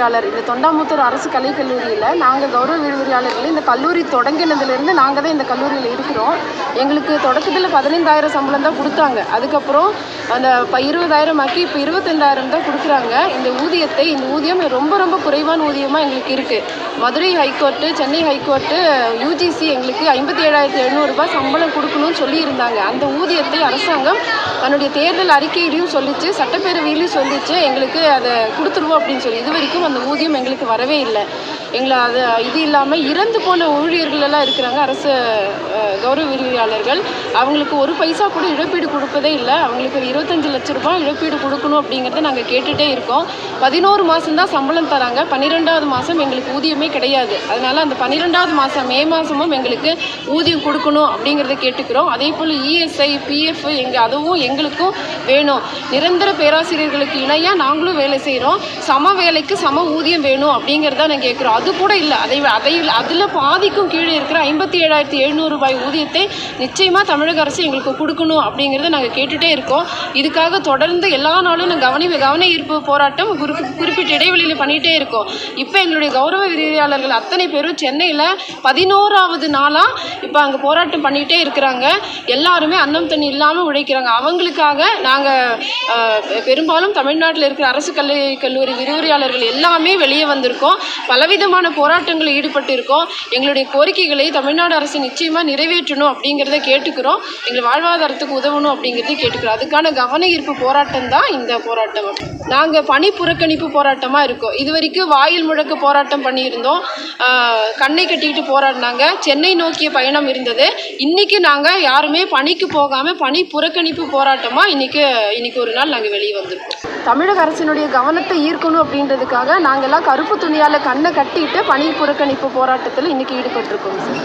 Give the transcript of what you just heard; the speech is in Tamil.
விரிவுரையாளர் இந்த தொண்டாமுத்தூர் அரசு கலைக்கல்லூரியில் நாங்கள் கௌரவ விரிவுரையாளர்கள் இந்த கல்லூரி தொடங்கினதுலேருந்து நாங்கள் தான் இந்த கல்லூரியில் இருக்கிறோம். எங்களுக்கு தொடக்கத்தில் 15,000 சம்பளம் தான் கொடுத்தாங்க. அதுக்கப்புறம் அந்த 20,000 ஆக்கி இப்போ 25,000 தான் கொடுக்குறாங்க. இந்த ஊதியம் ரொம்ப ரொம்ப குறைவான ஊதியமாக எங்களுக்கு இருக்குது. Madurai high court, Chennai high court, UGC எங்களுக்கு 57,700 சம்பளம் கொடுக்கணும்னு சொல்லியிருந்தாங்க. அந்த ஊதியத்தை அரசாங்கம் தன்னுடைய தேர்தல் அறிக்கையிலையும் சொல்லிச்சு, சட்டப்பேரவையிலையும் சொல்லிச்சு, எங்களுக்கு அதை கொடுத்துருவோம் அப்படின்னு சொல்லி. இது வரைக்கும் அந்த ஊதியம் எங்களுக்கு வரவே இல்லை. இது இல்லாமல் இறந்து போன ஊழியர்கள் எல்லாம் இருக்கிறாங்க, அரசு கௌரவ விரிவுரையாளர்கள். அவங்களுக்கு ஒரு பைசா கூட இழப்பீடு கொடுப்பதே இல்லை. அவங்களுக்கு ஒரு 25 லட்ச ரூபாய் இழப்பீடு கொடுக்கணும் அப்படிங்கிறத நாங்கள் கேட்டுகிட்டே இருக்கோம். 11 மாதம் தான் சம்பளம் தராங்க. 12வது மாதம் எங்களுக்கு ஊதியமே கிடையாது. அதனால் அந்த 12வது மாதம் மே மாதமும் எங்களுக்கு ஊதியம் கொடுக்கணும் அப்படிங்கிறத கேட்டுக்கிறோம். அதே போல் இஎஸ்ஐ, பிஎஃப் அதுவும் எங்களுக்கும் வேணும். நிரந்தர பேராசிரியர்களுக்கு இணையாக நாங்களும் வேலை செய்கிறோம். சம வேலைக்கு சம ஊதியம் வேணும் அப்படிங்கிறத நாங்கள் கேட்குறோம். அது கூட இல்லை. அதில் பாதிக்கும் கீழே இருக்கிற 57,700 ரூபாய் ஊதியத்தை நிச்சயமாக தமிழக அரசு எங்களுக்கு கொடுக்கணும் அப்படிங்கிறத நாங்கள் கேட்டுகிட்டே இருக்கோம். இதுக்காக தொடர்ந்து எல்லா நாளும் நாங்கள் கவன ஈர்ப்பு போராட்டம் குறிப்பிட்ட இடைவெளியில் பண்ணிகிட்டே இருக்கோம். இப்போ எங்களுடைய கௌரவ விரிவுரையாளர்கள் அத்தனை பேரும் சென்னையில் 11வது நாளாக இப்போ அங்கே போராட்டம் பண்ணிகிட்டே இருக்கிறாங்க. எல்லாருமே அன்னம் தண்ணி இல்லாமல் உழைக்கிறாங்க. அவங்களுக்காக நாங்கள் பெரும்பாலும் தமிழ்நாட்டில் இருக்கிற அரசு கல்லூரி விரிவுரையாளர்கள் எல்லாமே வெளியே வந்திருக்கோம். பலவிதமான போராட்டங்களில் ஈடுபட்டு இருக்கோம். எங்களுடைய கோரிக்கைகளை தமிழ்நாடு அரசு நிச்சயமாக நிறைவேற்றணும் அப்படிங்கிறத கேட்டுக்கிறோம். எங்கள் வாழ்வாதாரத்துக்கு உதவணும் அப்படிங்கிறத கேட்டுக்கிறோம். அதுக்கான கவன ஈர்ப்பு போராட்டம் தான் இந்த போராட்டம். நாங்கள் பணி புறக்கணிப்பு போராட்டமாக இருக்கோம். இது வரைக்கும் வாயில் முழக்க போராட்டம் பண்ணியிருந்தோம். கண்ணை கட்டிக்கிட்டு போராடினாங்க. சென்னை நோக்கிய பயணம் இருந்தது. இன்றைக்கி நாங்கள் யாருமே பணிக்கு போகாமல் பணி புறக்கணிப்பு போராட்டமாக இன்றைக்கி ஒரு நாள் நாங்கள் வெளியே வந்திருக்கோம். தமிழக அரசினுடைய கவனத்தை ஈர்க்கணும் அப்படின்றதுக்காக நாங்கள்லாம் கருப்பு துணியால் கண்ணை கட்டிட்டு பணி புறக்கணிப்பு போராட்டத்தில் இன்றைக்கி ஈடுபட்டிருக்கோம் சார்.